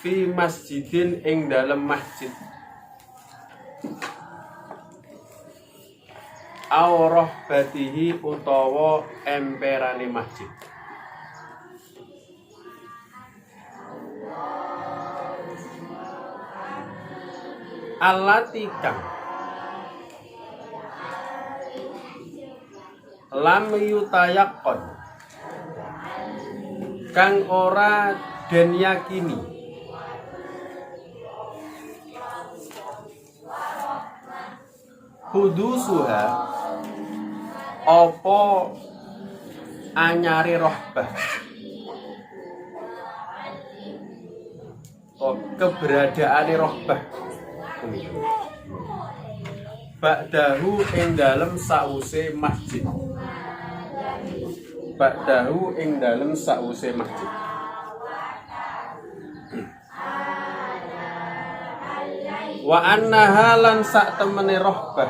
fi masjidin ing dalem masjid aw batihi utawa emperane masjid. Allati kang lam yutayaqqon kang ora den yakini hudusuha apa anyari rohbah keberadaane rohbah ba'dahu ing dalem sause masjid. Ba'dahu ing dalem sause masjid. Wa annaha lan sak temene rohbah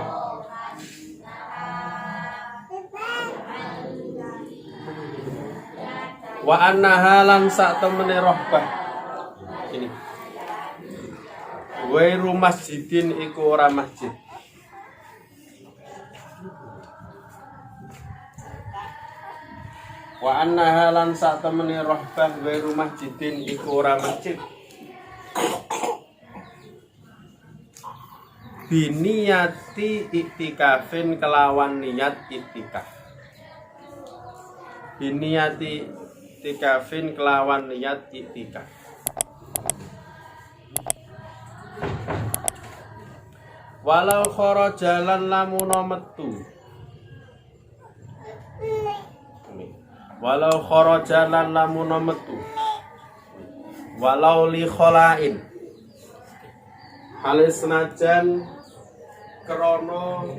wa annaha lan sak temene rohbah ini wairu masjidin iku ora masjid. Wa annaha lan sak temene rohbah wairu masjidin iku ora masjid. Biniyati iktikafin kelawan niat iktikaf. Biniyati iktikafin kelawan niat iktikaf. Walau kharaja lan lamuna metu. Walau kharaja lan lamuna metu. Walau li kholain. Halis senajan krono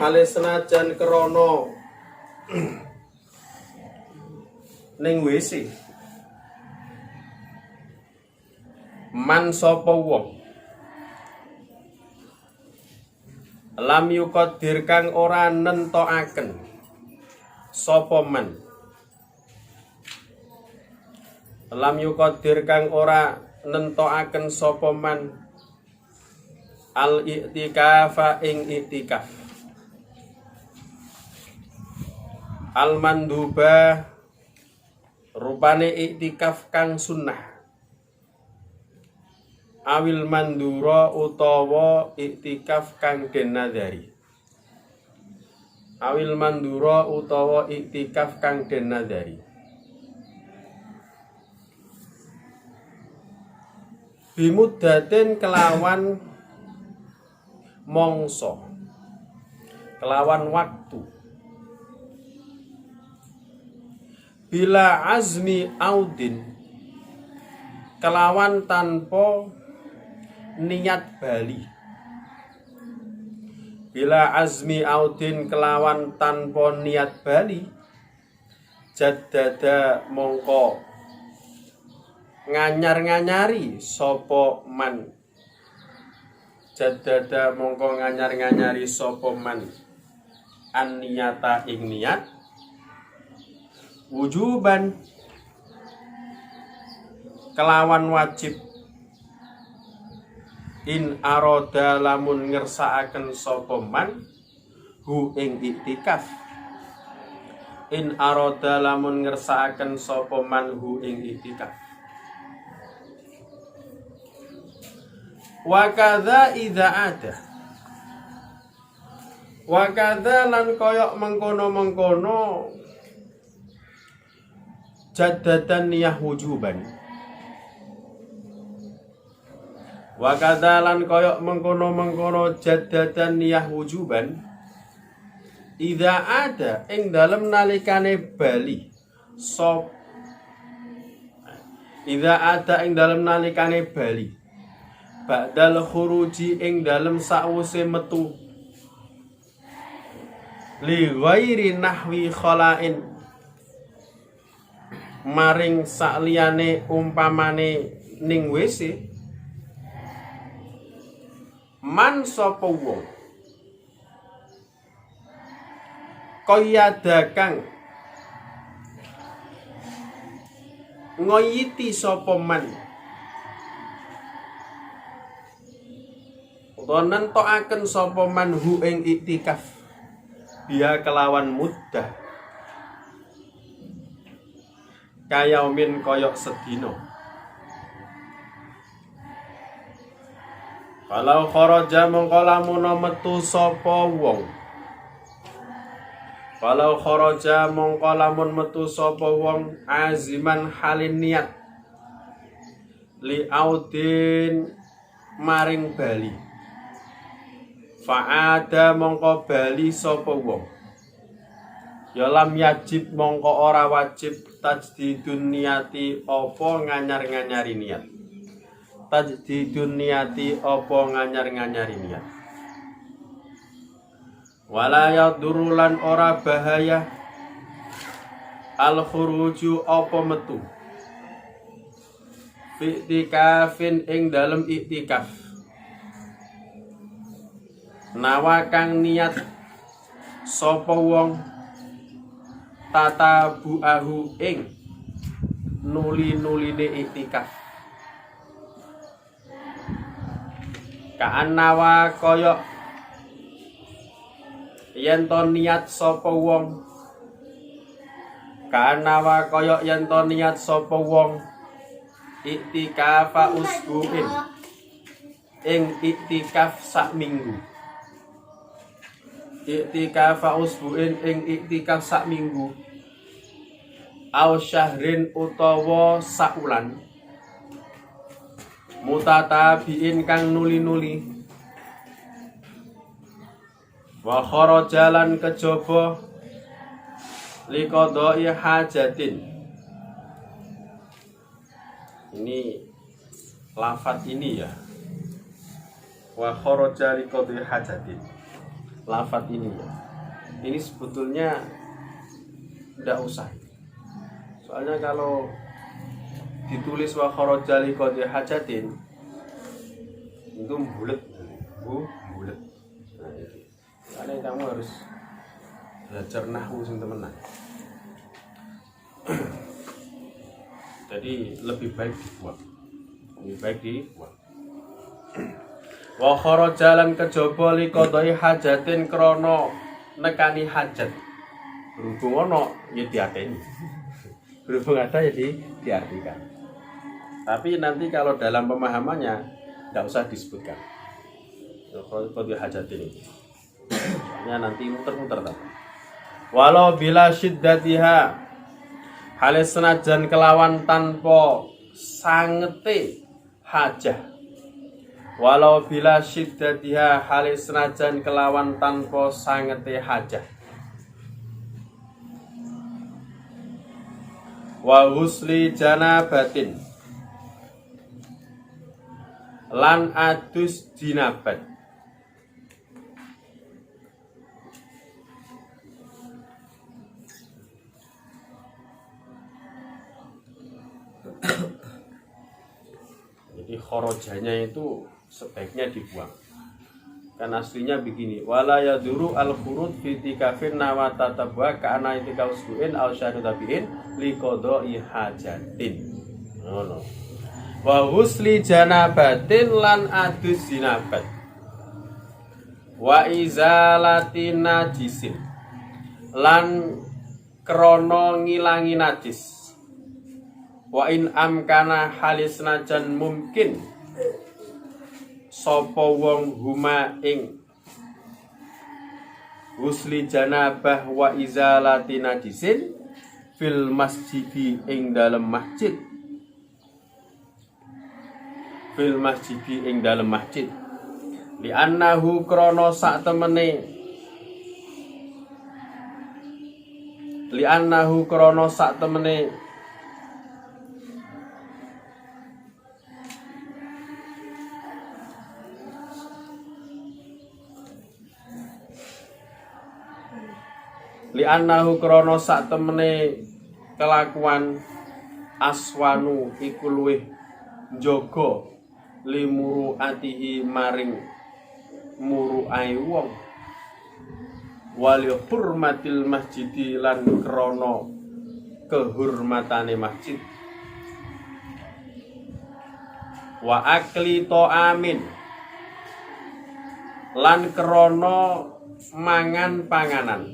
halis senajan krono ning WC man sapa wong lam yuqaddir kang ora nentokaken sapa man lam yuqaddir kang ora nentokaken sapa man al i'tikafa ing i'tikaf al manduba rupane i'tikaf kang sunnah awil mandura utawa iktikaf kang den nadari. Awil mandura utawa iktikaf kang den nadari. Bimuddatin kelawan mongso, kelawan waktu. Bila azmi audin kelawan tanpa niat bali. Bila azmi audin kelawan tanpa niat bali jaddada mongko nganyar-nganyari sapa man jaddada mongko nganyar-nganyari sapa man an niyata ing niat wujuban kelawan wajib in aroda lamun ngersakaken sapa man hu ing iktikaf in aroda lamun ngersakaken sapa man hu ing iktikaf wa kadza idza ada wa kadza lan koyok mengkono-mengkono jaddatan niyah wujuban wa kadzalan koyok mengkono-mengkono jaddatan niyah wujuban idza ada ing dalem nalikane bali sop idza ada ing dalem nalikane bali ba'dal khuruji ing dalem sawuse metu li ghairi nahwi khalain maring sakliyane umpamane ning WC man sapa wong Qayyada kang ngoyiti sapa man utawa nentokaken sapa man hu ing iktikaf biha kelawan muddah kayaumin koyok sedina. Kalau kharaja mongko lamun metu sapa wong. Kalau kharaja mongko lamun metu sapa wong aziman halin niat li audin maring bali. Fa'ada mongko bali sapa wong. Ya lam yajib mongko ora wajib tajdidun niati apa nganyar-nganyari niat. Tajdidun niati apa nganyar-nganyari niat. Wala yadurulan ora bahaya al khuruju apa metu fi iktikafin ing dalem iktikaf nawa kang niat sapa wong tatabuahu ing nuli-nuline iktikaf Ka'annawa koyok yen to niat sapa wong Ka'annawa koyok yen to niat sapa wong iktikafa usbuin ing iktikaf sak minggu Iktikafa usbuin ing iktikaf sak minggu au syahrin utawa sak wulan mutatabiin kang nuli-nuli wa kharajalan kejaba liqadai hajatin. Ini lafaz ini ya, wa kharaja liqadai hajatin, lafaz ini ya, ini sebetulnya tidak usah, soalnya kalau ditulis wa kharaja liqadai hajatin itu bulet, bulet. Nah, itu. Karena kamu harus belajar nahwu sing temenan. Jadi lebih baik dibuang. Lebih baik dibuang. Wa kharaja lan kejaba liqadai hajatin krana nekani hajat. Berhubung ono ya diateni. Berhubung ada ya diartikan. Tapi nanti kalau dalam pemahamannya tidak usah disebutkan. Qadhi hajatin ini. Soalnya nanti muter-muter tak. Walau bila syiddatiha halis senajan kelawan tanpa sangete hajah. Walau bila syiddatiha halis senajan kelawan tanpa sangete hajah. Wa husli janabatin lan adus jinabat. Jadi khorojanya itu sebaiknya dibuang. Kan aslinya begini, wala yaduru al khurud fi tikafin nawa tatabwa ka'ana itikaf usbu'in aw syahru tabi'in liqadai hajatin. Ngono. Wa husli janabatin lan adus jinabat wa izalati najisin lan krono ngilangi najis wa in amkana halis najan mungkin sapa wong huma ing husli janabah wa izalati najisin fil masjidi ing dalem masjid fil masjidi ing dalem masjid li annahu krana sak temene li annahu krana sak temene li annahu krana sak temene kelakuan aswanu iku luwih njaga limuru atihi maring muruai wong wali hurmatil masjidi lan krana kehormatane masjid, wa akli ta'amin lan krana mangan panganan,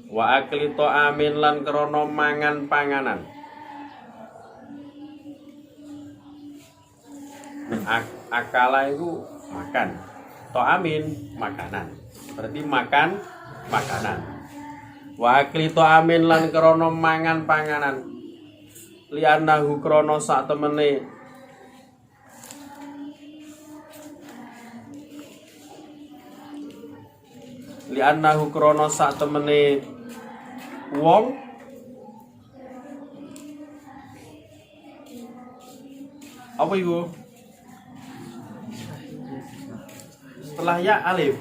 wa akli ta'amin lan krana mangan panganan. Akala itu makan, ta'amin makanan, berarti makan makanan. Wa akli ta'amin lan krana mangan panganan, li'annahu krana sak temene li'annahu krana sak temene wong apa itu setelah ya alif,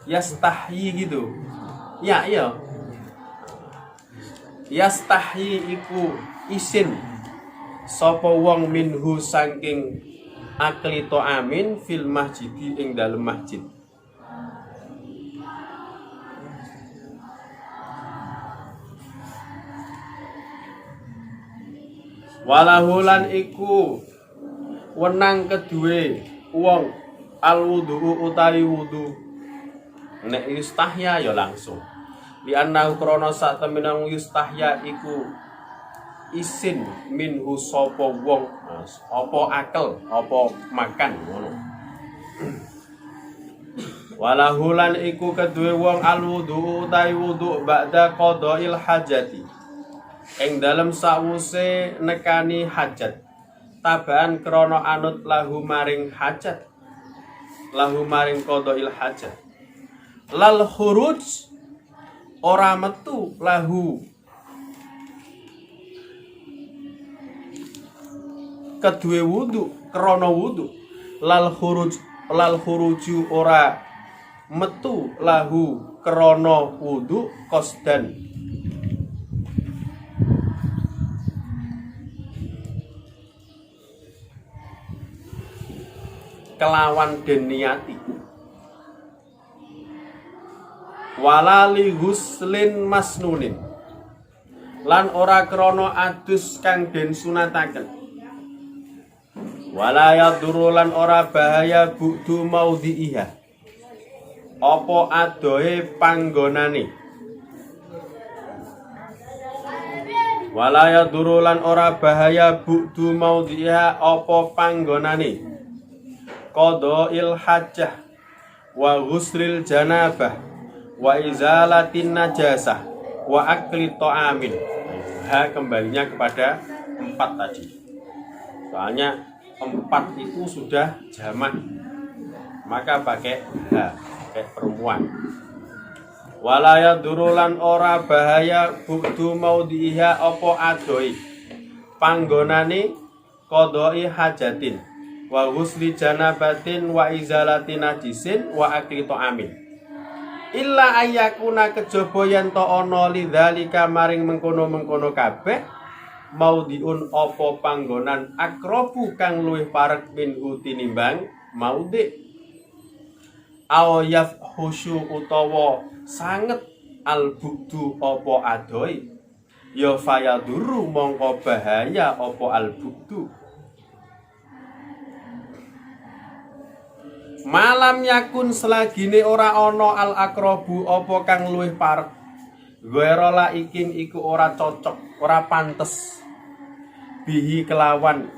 yastahyi gitu ya, iya yastahyi iku isin sapa wong minhu saking akli ta'amin fil masjidi ing dalem masjid. Walahulan iku wenang kedue wong al wudu utawi wudu, nek yustahya ya langsung, li annahu krana sak temen yustahya iku isin minhu sapa wong apa akal apa makan ngono. Walahulan iku kedue wong al wudu utawi wudu ba'da qada'il hajati ing dalem sawuse nekani hajat, tabaan krana anut lahu maring hajat, lahu maring qada'il hajat, lal khuruj ora metu lahu kedue wudu krana wudu, lal khuruju ora metu lahu krana wudu qasdan kelawan den niati, walali huslin masnunin lan ora krana adus kang den sunataken, walaya durulan ora bahaya bu'du maudhi'iha apa adohe panggonane, walaya durulan ora bahaya bu'du maudhi'iha apa panggonane, qada'il hajjah wa ghuslil janabah wa izalatin najasah wa akli ta'amin. Kembalinya kepada 4 tadi, soalnya 4 itu sudah jamak, maka pakai pakai perempuan. Walaya durulan ora bahaya bu'du maudhi'iha apa adoi panggonane, qadai hajatin wa ghusli janabatin wa izalati najisin wa akli ta'amin, illa ayyakuna kejaba yen ta ana lidzalika maring mengkono-mengkono kabeh maudhiun apa panggonan akrabu kang luwih parek minhu tinimbang maudhi, aw yafhushu utawa sanget al bu'du apa adoi, ya fayaduru mongko bahaya apa al bu'du. Malam yakun selagine ora ana al akrabu apa kang luwih parek, ghairola ikin iku ora cocok, ora pantes bihi kelawan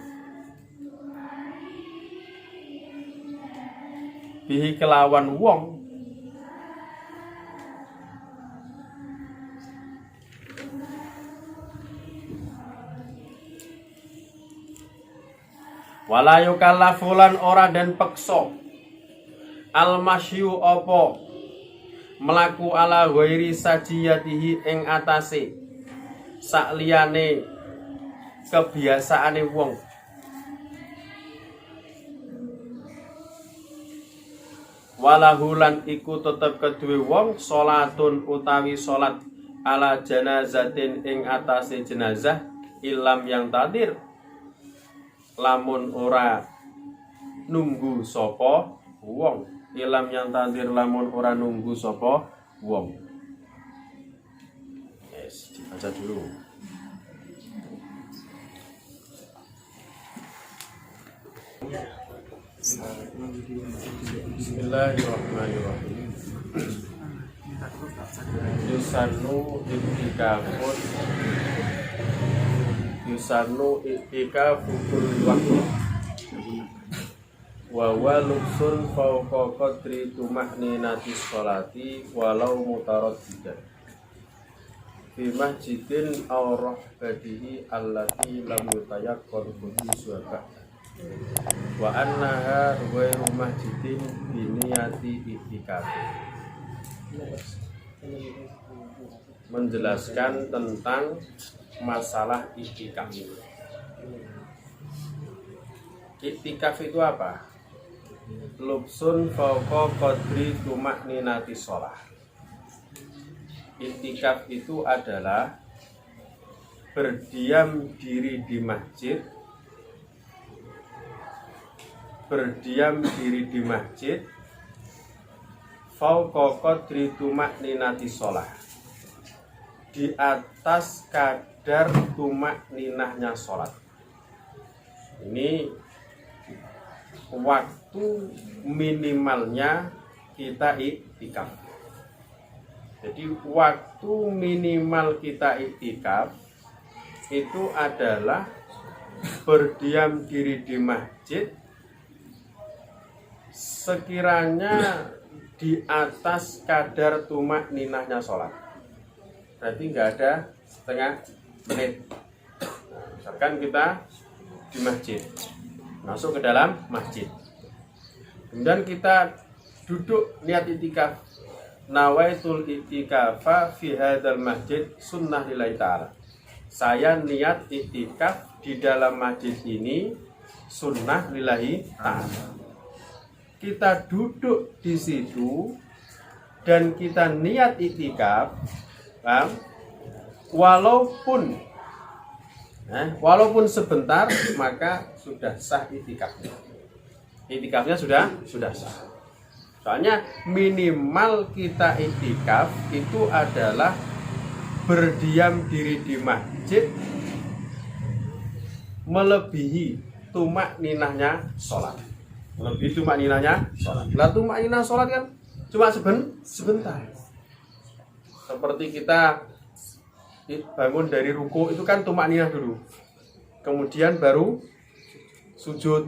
wong walayu kalafulan ora den peksa al-masyu apa melaku ala ghairi sajiyatihi ing atase sakliyane kebiasaane wong, walahulan iku tetep kedue wong salatun utawi salat ala janazatin ing atase jenazah, ilam yang tadir lamun ora nunggu sapa wong. ilam yang tantir lamun ora nunggu sapa wong. Yes, dibaca dulu. Bismillahirrahmanirrahim. Yusanu itikaful waktu wa waluksun fauqa qadri tuma'ninatis sholati walau mutaraddidan fi masjidin aw rahbatihi allati lam yutayaqqan bihi suwaba wa annaha ghairu masjidin biniyati itikaf. Menjelaskan tentang masalah iktikaf. Iktikaf itu apa? Lubsun fauqa qadri tuma'ninati sholah. Iktikaf itu adalah berdiam diri di masjid, fauqa qadri tuma'ninati sholah, di atas kadar tumak-ninahnya sholat. Ini waktu minimalnya kita iktikaf. Jadi waktu minimal kita iktikaf itu adalah berdiam diri di masjid sekiranya di atas kadar tumak-ninahnya sholat. Berarti nggak ada setengah menit. Misalkan kita di masjid, masuk ke dalam masjid, kemudian kita duduk niat iktikaf. Nawaitul iktikafa fi hadzal masjid sunnah lillahi ta'ala. Saya niat iktikaf di dalam masjid ini sunnah lillahi ta'ala. Kita duduk di situ dan kita niat iktikaf, walaupun sebentar, maka sudah sah iktikafnya. Iktikafnya sudah sah. Soalnya minimal kita iktikaf itu adalah berdiam diri di masjid melebihi tumak-ninahnya sholat. Melebihi tumak-ninahnya sholat. Lah tumak-ninah sholat kan cuma sebentar. Seperti kita bangun dari ruku itu kan tumak-ninah dulu, kemudian baru sujud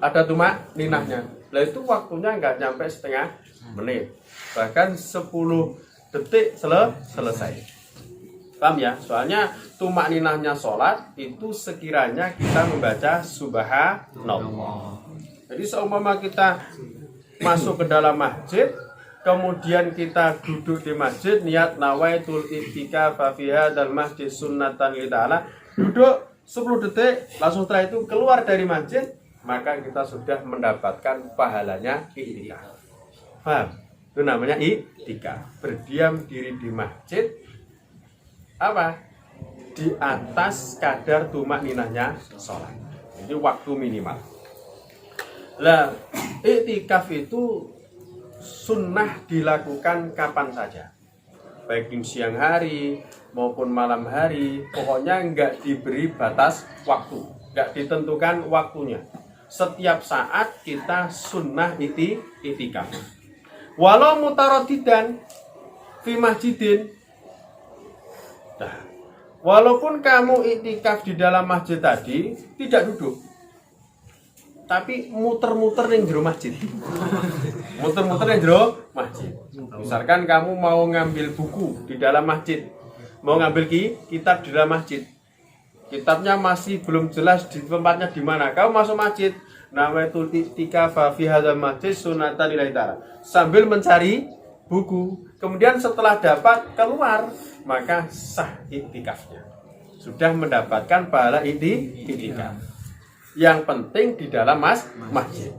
ada tumak-ninahnya. Lah itu waktunya nggak nyampe setengah menit, bahkan 10 detik selesai. Paham ya? Soalnya tumak-ninahnya sholat itu sekiranya kita membaca subhanallah. Jadi seumpama kita masuk ke dalam masjid, kemudian kita duduk di masjid, niat nawaitul iktikaf fi hadzal masjid sunnatan lillahi ta'ala, duduk 10 detik, langsung setelah itu keluar dari masjid, maka kita sudah mendapatkan pahalanya iktikaf. Paham? Itu namanya iktikaf. Berdiam diri di masjid apa? Di atas kadar tumak-ninahnya sholat. Ini waktu minimal. Lah, iktikaf itu sunnah dilakukan kapan saja, baik di siang hari maupun malam hari. Pokoknya nggak diberi batas waktu, nggak ditentukan waktunya. Setiap saat kita sunnah iktikaf. Walau mutaraddidan fi masjidin. Nah, walaupun kamu iktikaf di dalam masjid tadi tidak duduk, tapi muter-muter yang jero masjid. Muter-muter yang jero masjid. Misalkan kamu mau ngambil buku di dalam masjid, mau ngambil kitab di dalam masjid, kitabnya masih belum jelas di tempatnya di mana. Kamu masuk masjid, nawaitul iktikaf fi hadzal masjid sunnatan lillahi ta'ala, sambil mencari buku. Kemudian setelah dapat keluar, maka sah iktikafnya. Sudah mendapatkan pahala iktikaf. Yang penting di dalam masjid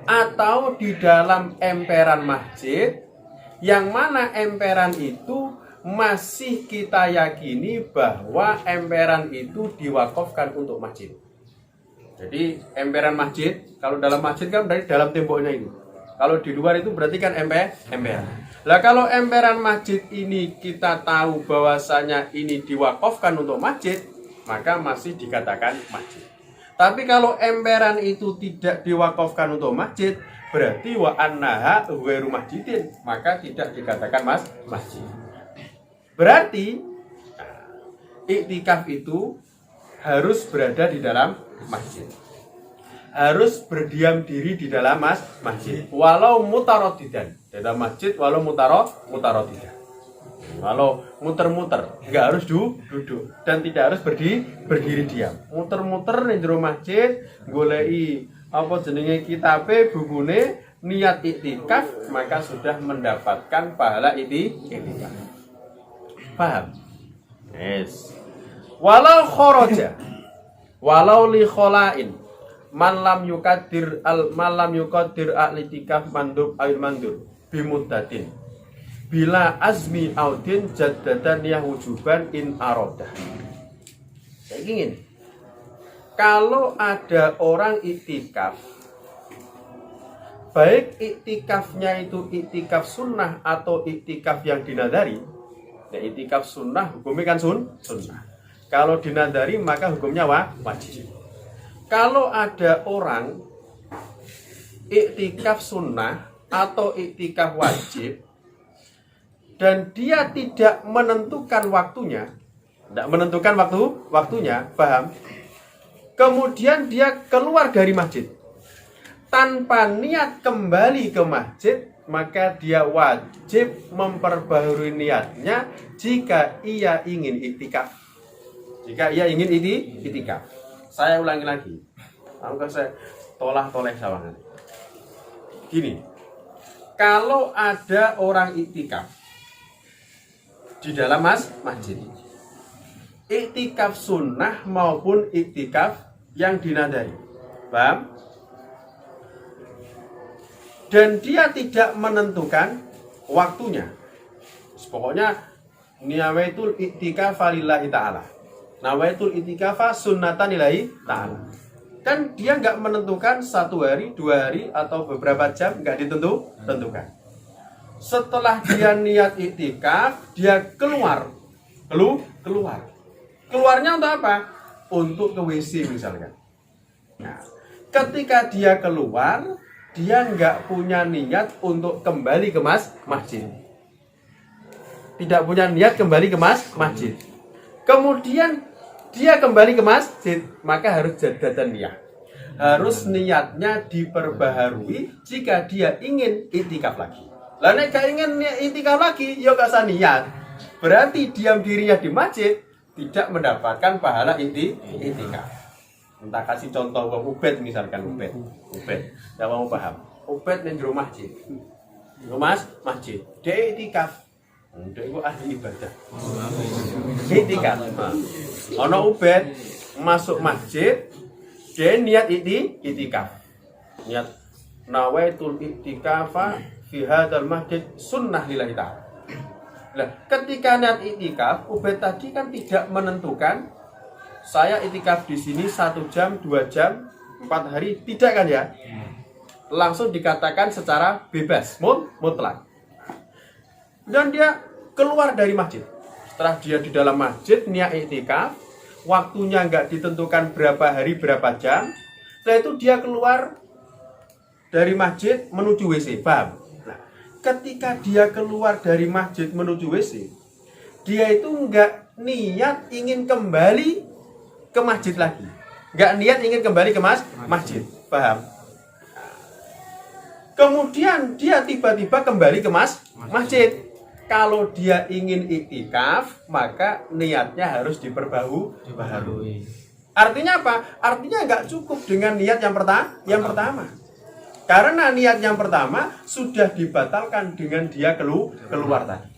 atau di dalam emperan masjid, yang mana emperan itu masih kita yakini bahwa emperan itu diwakafkan untuk masjid. Jadi emperan masjid, kalau dalam masjid kan dari dalam temboknya itu, Kalau di luar itu berarti kan emperan. Lah kalau emperan masjid ini kita tahu bahwasanya ini diwakafkan untuk masjid, maka masih dikatakan masjid. Tapi kalau emperan itu tidak diwakafkan untuk masjid, berarti wa annaha ghairu masjidin, maka tidak dikatakan masjid. Berarti iktikaf itu harus berada di dalam masjid. Harus berdiam diri di dalam masjid. Walau mutarodidan. Dalam masjid walau mutarodidan. Walau muter-muter, nggak harus duduk dan tidak harus berdiri diam. Muter-muter ning jero masjid, goleki apa jenenge kitabe, bukune, niat iktikaf, maka sudah mendapatkan pahala iktikaf. Paham? Yes. Walau kharaja, walau li kholain, man lam yuqaddir al-iktikaf mandub ail mandur bimuddatin. Bila azmi audin jaddadan wujuban in arodah. Saya ingin, kalau ada orang iktikaf, baik iktikafnya itu iktikaf sunnah atau iktikaf yang dinadari. Ya, iktikaf sunnah hukumnya kan sunnah. Kalau dinadari maka hukumnya wajib. Kalau ada orang iktikaf sunnah atau iktikaf wajib, dan dia tidak menentukan waktunya, paham? Kemudian dia keluar dari masjid tanpa niat kembali ke masjid, maka dia wajib memperbaharui niatnya jika ia ingin iktikaf. Saya ulangi lagi. Saya toleh sawangan. Gini, kalau ada orang iktikaf di dalam masjid, iktikaf sunnah maupun iktikaf yang dinadari, paham? Dan dia tidak menentukan waktunya. Pokoknya nawaitul iktikafa lillahi ta'ala, nawaitul iktikafa sunnatan lillahi ta'ala. Dan dia nggak menentukan 1 hari, 2 hari, atau beberapa jam, nggak ditentukan. Setelah dia niat iktikaf, dia keluar. Keluarnya untuk apa? Untuk ke WC misalkan. Nah, ketika dia keluar, dia nggak punya niat untuk kembali ke masjid. Tidak punya niat kembali ke masjid. Kemudian dia kembali ke masjid, maka harus jadatan niat. Harus niatnya diperbaharui jika dia ingin iktikaf lagi. Lah nek gak ingin iktikaf lagi, ya gak usah niat. Berarti diam dirinya di masjid tidak mendapatkan pahala iktikaf. Entah kasih contoh wong Ubed misalkan Ubed. Ya mau paham. Ubed ning jero masjid. Masjid. Dia iktikaf. Dia itu ahli ibadah. Iktikaf. Ana Ubed masuk masjid, dia niat iktikaf. Niat nawaitul iktikafa fi hadzal masjid sunnah lillahi ta'ala. Nah, ketika niat iktikaf, Ubed tadi kan tidak menentukan saya iktikaf di sini 1 jam, 2 jam, 4 hari, tidak kan ya? Langsung dikatakan secara bebas, mutlak. Dan dia keluar dari masjid. Setelah dia di dalam masjid niat iktikaf, waktunya nggak ditentukan berapa hari, berapa jam. Setelah itu dia keluar dari masjid menuju WC, paham? Ketika dia keluar dari masjid menuju WC, dia itu nggak niat ingin kembali ke masjid lagi, nggak niat ingin kembali ke masjid, paham? Kemudian dia tiba-tiba kembali ke masjid. Kalau dia ingin iktikaf, maka niatnya harus diperbaharui. Artinya apa? Artinya nggak cukup dengan niat yang pertama. Karena niat yang pertama sudah dibatalkan dengan dia keluar tadi.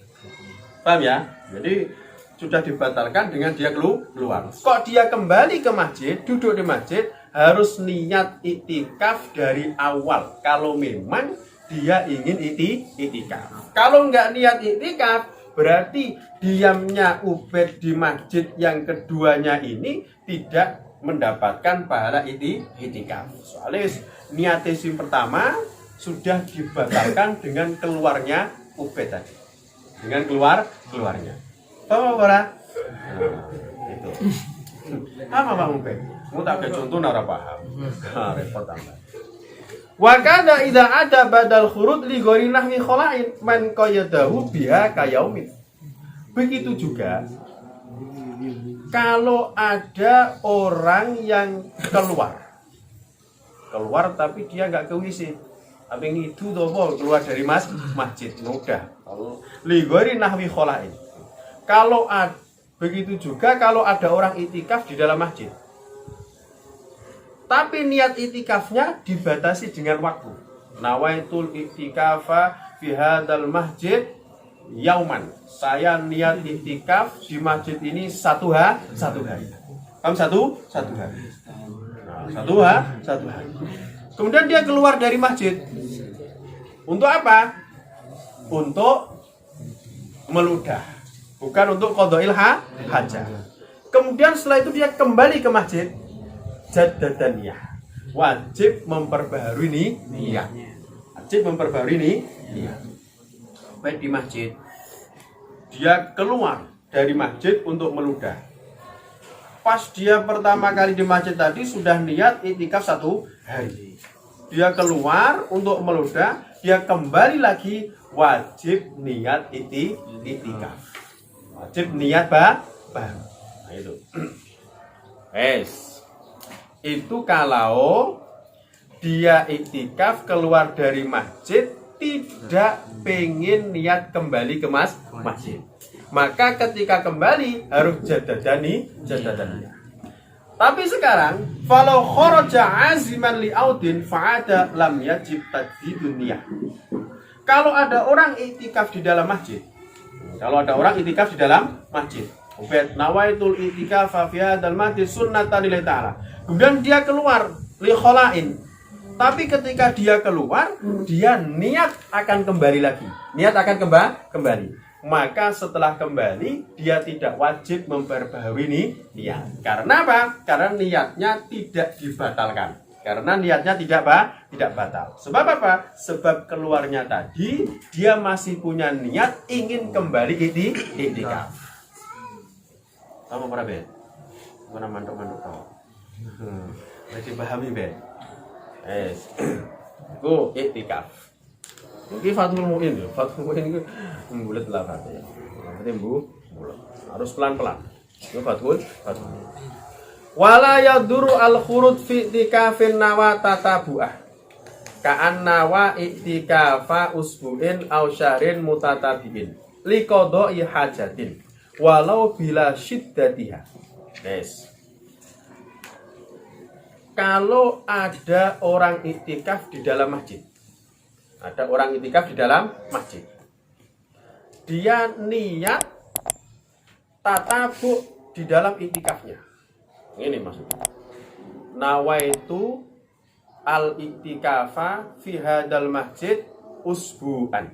Paham ya? Jadi sudah dibatalkan dengan dia keluar. Kok dia kembali ke masjid, duduk di masjid, harus niat iktikaf dari awal. Kalau memang dia ingin iktikaf. Kalau nggak niat iktikaf, berarti diamnya Ubed di masjid yang keduanya ini tidak mendapatkan pahala iktikaf. Soalnya niatnya yang pertama sudah dibatalkan dengan keluarnya Ubaid tadi. Dengan keluarnya. Paham apa ora? Nah, itu. Apa Pak Ubaid? Mau tak ke contoh ora paham. Repot tambah. Wa kada idza ada badal khurud li ghairi nahwi khala'in man qayadahu biha kayaumin. Begitu juga kalau ada orang yang keluar tapi dia nggak ke WC, tapi itu toh keluar dari masjid mudah. Li ghairi nahwi khala'in. Begitu juga kalau ada orang itikaf di dalam masjid. Tapi niat itikafnya dibatasi dengan waktu. Nawaitul itikafa fi hadzal masjid yauman. Saya niat itikaf di masjid ini satu hari. Paham satu hari. Nah, satu hari. Kemudian dia keluar dari masjid. Untuk apa? Untuk meludah. Bukan untuk qadha'il hajah. Kemudian setelah itu dia kembali ke masjid. Jaddadaniyah, wajib memperbaharui niat. Baik di masjid, dia keluar dari masjid untuk meludah. Pas dia pertama kali di masjid tadi sudah niat itikaf satu hari. Dia keluar untuk meludah, dia kembali lagi wajib niat itikaf. Wajib niat baru. Nah itu. Itu kalau dia iktikaf keluar dari masjid tidak pengen niat kembali ke masjid. Maka ketika kembali harus jadadaniyah. Tapi sekarang falau kharaja aziman li'audin fa'ada lam yajib tajdidun niyah. Kalau ada orang iktikaf di dalam masjid. Ubed nawaitul i'tikafa fi hadzal masjid sunnatan lillahi ta'ala. Kemudian dia keluar li khala'in. Tapi ketika dia keluar, dia niat akan kembali lagi. Kembali. Maka setelah kembali, dia tidak wajib memperbaharui niat. Karena apa? Karena niatnya tidak dibatalkan. Tidak batal. Sebab apa? Sebab keluarnya tadi dia masih punya niat ingin kembali iktikaf. Kamu pernah Ben? Mana manduk kau? Masih pahami Ben? Ku iktikaf. Ini Fathul Mu'in ya. Fathul Mu'in itu membulat lah katanya. Berarti harus pelan-pelan. Itu Fathul. Wala yaduru al-khurud fi iktikafin nawa tatabu'ah. Ka'an nawa iktikafa usbu'in aw syahrin mutatabi'in. Liqadha'i hajatin. Walau bila syiddatiha. Kalau ada orang iktikaf di dalam masjid. Dia niat tatabu di dalam iktikafnya. Ini maksudnya. Nawaitu al-iktikafa fi hadzal masjid usbu'an.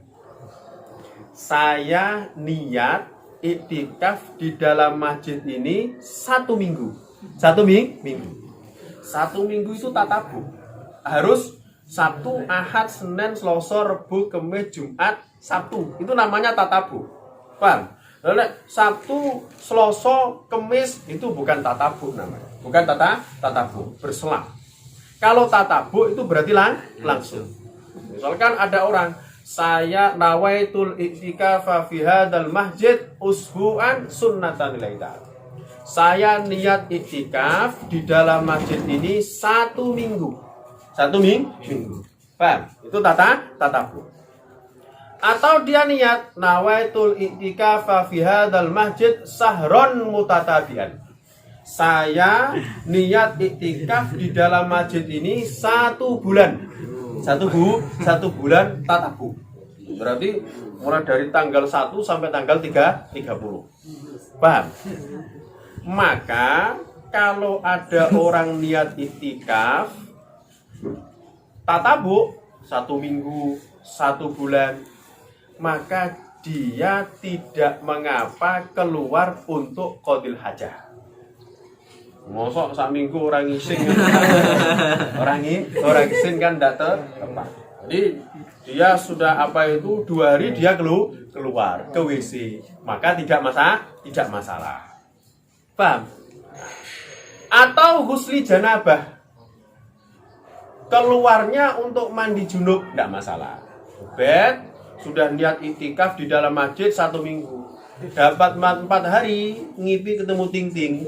Saya niat iktikaf di dalam masjid ini 1 minggu. 1 minggu. 1 minggu itu tatabu. Harus Sabtu, Ahad, Senin, Selasa, Rebu, Kamis, Jumat, Sabtu. Itu namanya tatabu. Paham? Lalu Sabtu, Selasa, Kamis itu bukan tatabu namanya. Bukan tatabu, berselang. Kalau tatabu itu berarti langsung. Misalkan ada orang, saya nawaitul i'tikafa fi hadzal masjid usbu'an sunnatan lillahi ta'ala. Saya niat i'tikaf di dalam masjid ini 1 minggu. 1 minggu. Paham? Itu tatabu. Atau dia niat nawaitul i'tikafa fi hadzal masjid sahron mutatabi'an. Saya niat i'tikaf di dalam masjid ini 1 bulan. 1 bulan tatabu. Berarti mulai dari tanggal 1 sampai tanggal 30. Paham? Maka kalau ada orang niat i'tikaf tatabu 1 minggu, 1 bulan, maka dia tidak mengapa keluar untuk qadhil hajah. Mosok 1 minggu orang ngising kan? orang ngising kan tidak tepat. Jadi dia sudah 2 hari dia keluar ke WC, maka tidak masalah. Paham? Atau ghusli janabah, keluarnya untuk mandi junub, tidak masalah. Bet sudah niat iktikaf di dalam masjid 1 minggu, dapat 4 hari ngipi ketemu ting-ting.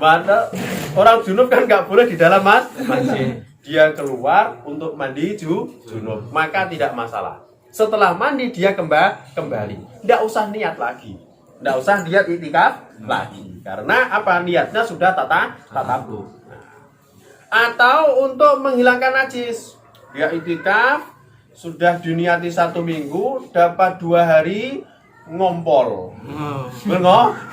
Padahal orang junub kan nggak boleh di dalam masjid. Dia keluar untuk mandi junub, maka tidak masalah. Setelah mandi dia kembali, tidak usah niat lagi, tidak usah niat iktikaf lagi, karena apa, niatnya sudah tatabuk. Atau untuk menghilangkan najis, dia iktikaf sudah diniati 1 minggu, dapat 2 hari ngompol,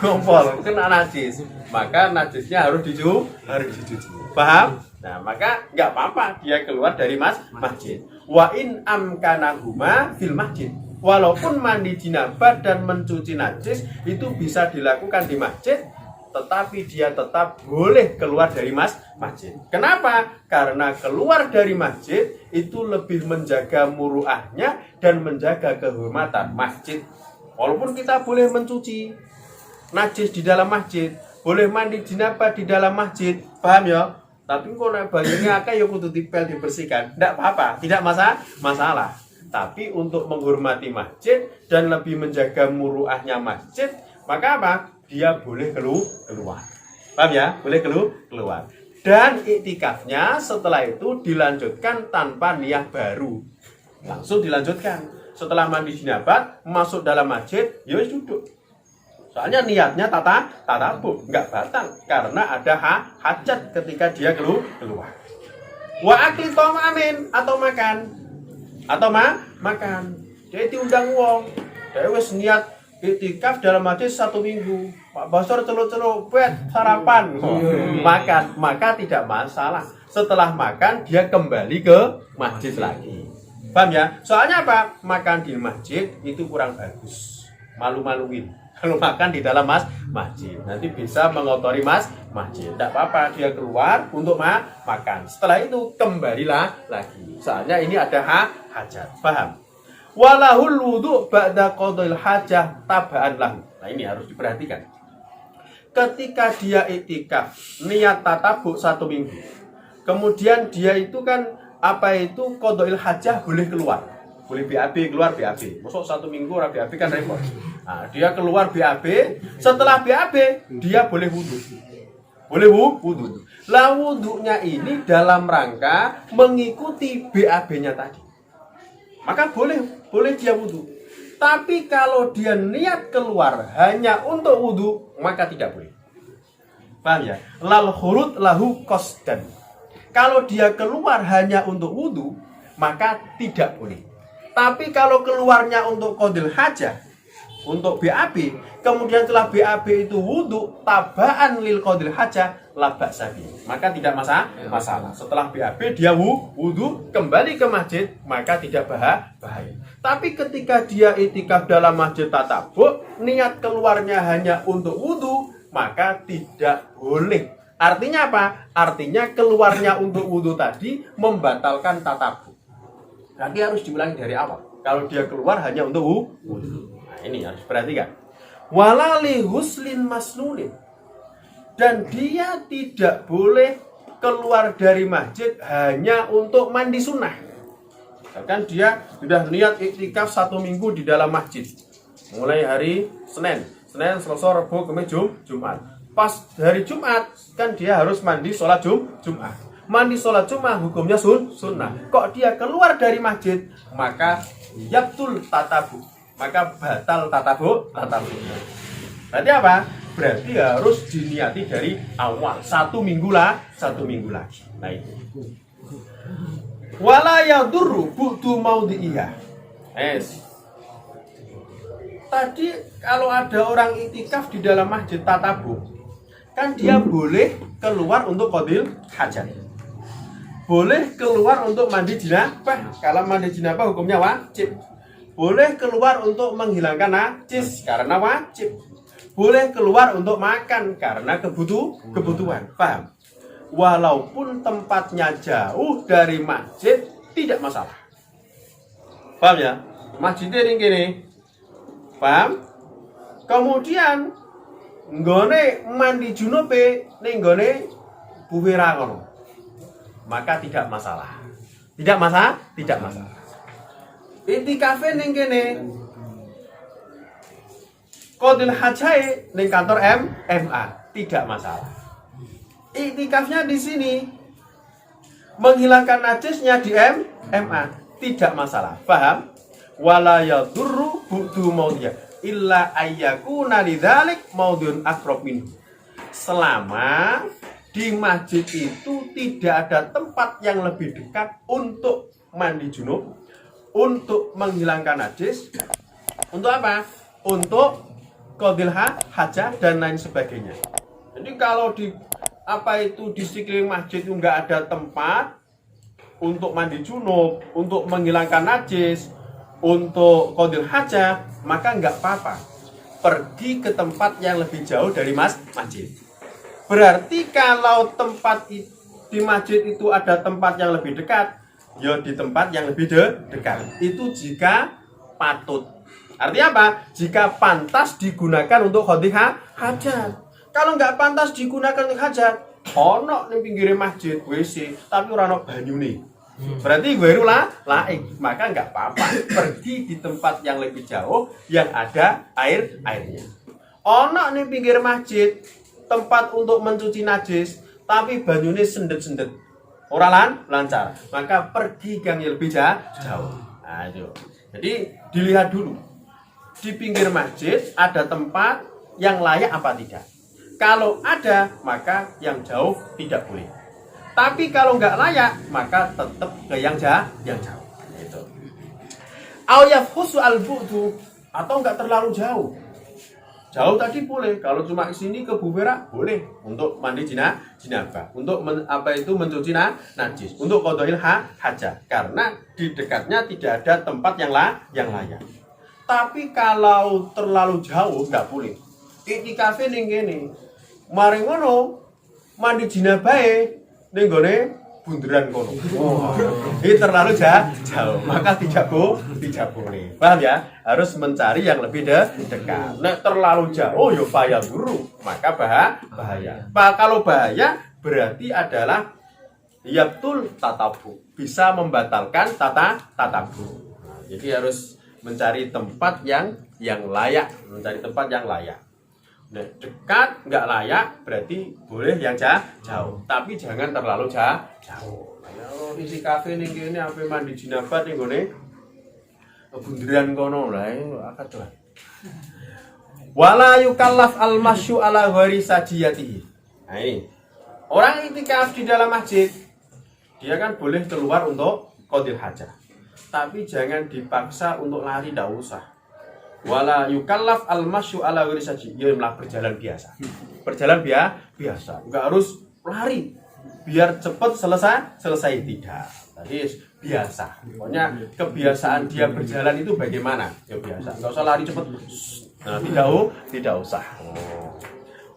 ngompol kena najis, maka najisnya harus dicuci. Paham? Nah, maka nggak apa-apa dia keluar dari masjid. Wa in amkanahuma fil masjid. Walaupun mandi jinabah dan mencuci najis itu bisa dilakukan di masjid, tetapi dia tetap boleh keluar dari masjid. Kenapa? Karena keluar dari masjid itu lebih menjaga muruahnya dan menjaga kehormatan masjid. Walaupun kita boleh mencuci najis di dalam masjid, boleh mandi jinabah di dalam masjid, paham ya? Tapi kalau bayinya akeh ya kudu dipel dibersihkan, tidak apa-apa, tidak masalah. Tapi untuk menghormati masjid dan lebih menjaga muruahnya masjid, maka apa? Dia boleh keluar. Paham ya? Boleh keluar. Dan iktikafnya setelah itu dilanjutkan tanpa niat baru. Langsung dilanjutkan. Setelah mandi jinabah, masuk dalam masjid, ya duduk. Soalnya niatnya tatabuk, nggak batal karena ada hajat ketika dia keluar. Wa akli amin, atau makan. Dia diundang wong, dia wis niat iktikaf dalam masjid 1 minggu. Pak Basor celuk-celuk bet sarapan, makan, maka tidak masalah. Setelah makan dia kembali ke masjid lagi. Paham ya? Soalnya apa? Makan di masjid itu kurang bagus, malu-maluin. Kalau makan di dalam masjid, nanti bisa mengotori masjid. Tidak apa-apa, dia keluar untuk makan. Setelah itu kembalilah lagi. Soalnya ini ada hajat. Paham? Walahul wudu ba'da qadail hajah tabaan lahu. Nah, ini harus diperhatikan. Ketika dia iktikaf, niat tatabuk 1 minggu. Kemudian dia itu kan qadail hajah boleh keluar. Boleh BAB, keluar BAB. Masuk 1 minggu orang BAB kan repot. Nah, dia keluar BAB, setelah BAB dia boleh wudhu. Boleh wudhu. Lah wudhunya ini dalam rangka mengikuti BAB-nya tadi. Maka boleh dia wudhu. Tapi kalau dia niat keluar hanya untuk wudhu, maka tidak boleh. Paham ya? Lal khurud lahu qasdan. Kalau dia keluar hanya untuk wudhu, maka tidak boleh. Tapi kalau keluarnya untuk qadil hajah, untuk BAB, kemudian setelah BAB itu wudhu tabaan lil qadil hajah, la ba'sa bihi, maka tidak masalah. Setelah BAB dia wudhu kembali ke masjid, maka tidak bahaya. Tapi ketika dia iktikaf dalam masjid tatabuk, niat keluarnya hanya untuk wudhu, maka tidak boleh. Artinya apa? Artinya keluarnya untuk wudhu tadi membatalkan tatabuk. Nanti harus diulangi dari awal. Kalau dia keluar hanya untuk wudhu. Nah, ini harus perhatikan. Walali huslin masnunin. Dan dia tidak boleh keluar dari masjid hanya untuk mandi sunnah. Misalkan dia sudah niat iktikaf 1 minggu di dalam masjid. Mulai hari Senin, Selasa, Rabu, Kamis, Jumat. Pas hari Jumat kan dia harus mandi sholat Jumat. Mandi sholat Jumat hukumnya sunnah. Kok dia keluar dari masjid, maka yabtul tatabu, maka batal tatabuk. Berarti apa? Berarti harus diniati dari awal 1 minggu lagi. Nah itu. Wala yadurru bu'du maudhi'iyah. Tadi kalau ada orang iktikaf di dalam masjid tatabuk, kan dia boleh keluar untuk qadil hajat. Boleh keluar untuk mandi jinabah. Kalau mandi jinabah hukumnya wajib. Boleh keluar untuk menghilangkan najis karena wajib. Boleh keluar untuk makan karena kebutuhan. Paham? Walaupun tempatnya jauh dari masjid, tidak masalah. Paham ya? Masjidnya ning kene. Paham? Kemudian nggone mandi junupe ning nggone buwera kono. Maka tidak masalah. Tidak masalah? Tidak masalah. Itikafe ning kene. Qadil hajae ning kantor MA, tidak masalah. Itikafnya di sini menghilangkan najisnya di MA, tidak masalah. Paham? Wala yadurru bu'du maudhiya illa ayyakuna lidzalik maudhun aqrab minhu. Selama di masjid itu tidak ada tempat yang lebih dekat untuk mandi junub, untuk menghilangkan najis, untuk apa? Untuk qadil hajah dan lain sebagainya. Jadi kalau di di sekeliling masjid itu nggak ada tempat untuk mandi junub, untuk menghilangkan najis, untuk qadil hajah, maka nggak apa-apa. Pergi ke tempat yang lebih jauh dari masjid. Berarti kalau tempat di masjid itu ada tempat yang lebih dekat, ya di tempat yang lebih dekat. Itu jika patut. Artinya apa? Jika pantas digunakan untuk qadil hajat. Kalau nggak pantas digunakan untuk hajat, ono ning pinggir masjid WC tapi ora ono banyune. Berarti gue laik, maka nggak apa-apa. Pergi di tempat yang lebih jauh yang ada airnya. Ono ning pinggir masjid tempat untuk mencuci najis tapi banyune sendet-sendet. Ora lancar, maka pergi gang yang lebih jauh. Nah, itu. Jadi dilihat dulu. Di pinggir masjid ada tempat yang layak apa tidak? Kalau ada, maka yang jauh tidak boleh. Tapi kalau nggak layak, maka tetap ke yang jauh. Itu. Au yafhusu al-bu'du, atau nggak terlalu jauh. Jauh tadi boleh, kalau cuma ke sini ke Buwera boleh untuk mandi jinabah, untuk mencuci najis, untuk qadha'il hajah, karena di dekatnya tidak ada tempat yang layak. Tapi kalau terlalu jauh nggak boleh. Itikafe ning kene. Mari ngono mandi jinabahe ning gone bunderan kono. Ini terlalu jauh, maka tidak boleh. Paham ya? Harus mencari yang lebih dekat. Nek terlalu jauh ya bahaya dulu, maka bahaya. Kalau bahaya berarti adalah yabtul tatabu, bisa membatalkan tatabu. Jadi harus mencari tempat yang layak, Nah, dekat nggak layak berarti boleh yang jauh, tapi jangan terlalu jauh. Kalau isi kafe nih gini, apa mandi jinabah nih gone, bunderan kono lah, akad tuh. Wala yukallaf al-masyu ala ghairi sajiyatihi. Nah ini, orang itikaf di dalam masjid, dia kan boleh keluar untuk qadil hajah, tapi jangan dipaksa untuk lari, tidak usah. Wala yukallaf al-masyu ala ghairi sajiyatihi, ya malah berjalan biasa. Berjalan biasa, enggak harus lari biar cepat selesai tidak. Tadi biasa. Pokoknya kebiasaan dia berjalan itu bagaimana? Ya biasa. Enggak usah lari cepat. Nah, tidak usah.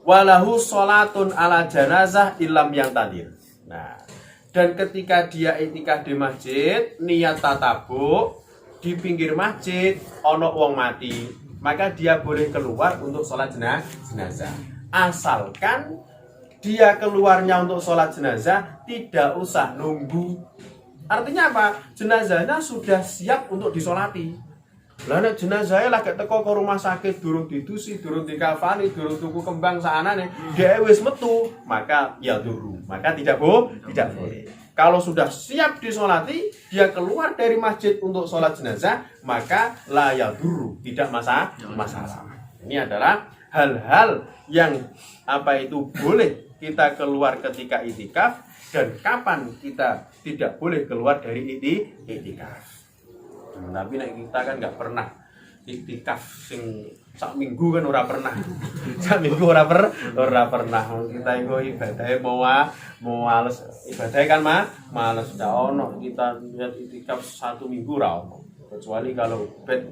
Walahu sholatun ala janazah ilam yang tadir. Nah, dan ketika dia itikaf di masjid, niat tatabuk di pinggir masjid ono wong mati, maka dia boleh keluar untuk sholat jenazah. Asalkan dia keluarnya untuk sholat jenazah tidak usah nunggu. Artinya apa? Jenazahnya sudah siap untuk disolati. Lah nek jenazahnya lagi teko ke rumah sakit, durung didusi, durung dikafani, durung tuku kembang saanane, dia wis metu, maka ya duru, maka tidak boleh. Kalau sudah siap disolati, dia keluar dari masjid untuk sholat jenazah, maka la ya duru, tidak masalah. Ini adalah hal-hal yang boleh kita keluar ketika itikaf, dan kapan kita tidak boleh keluar dari itikaf. Tapi kita kan nggak pernah itikaf sing sak minggu kan ora pernah. Sak minggu ora pernah. Kita iku ibadahe mau males. Ibadahe kan males ndak ono kita lihat itikaf 1 minggu ora ono. Kecuali kalau ubed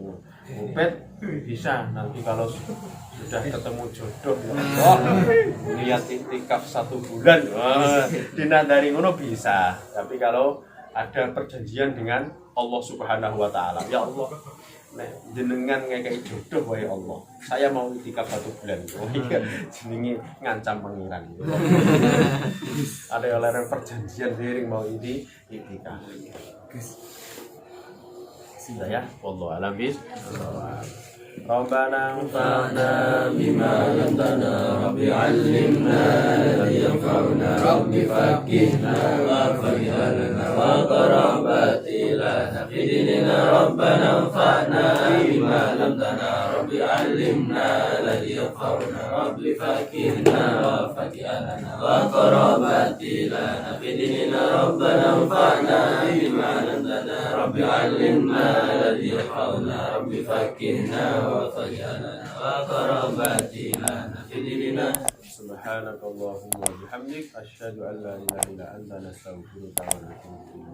bisa nanti kalau sudah ketemu jodoh lihat itikaf 1 bulan dinandari ngono bisa. Tapi kalau ada perjanjian dengan Allah Subhanahu wa taala. Ya Allah, nek jenengan ngekei jodoh wae Allah. Saya mau itikaf 1 bulan. Oh iya, jenenge ngancam pangeran. Ada oleh perjanjian sering mau itikaf. Sudah ya, wallahu a'lam bishawab. Rabbana anfa'na bima 'allamtana rabbi 'allimna alladhi yanfa'una rabbi faqihna warfa'na lana wa qarabati lana fi dinina rabbana anfa'na bima 'allamtana rabbi 'allimna alladhi yanfa'una rabbi faqihna warfa'na lana wa qarabati lana fi dinina rabbana anfa'na bima 'allamtana rabbi 'allimna alladhi yanfa'una rabbi faqihna وَفَجْعَلْنَا وَقَرَبَاتِنَا فِي دِينِنَا سبحانك اللهم وبحمدك أشهد أن لا إله إلا أنت نستغفرك ونتوب إليك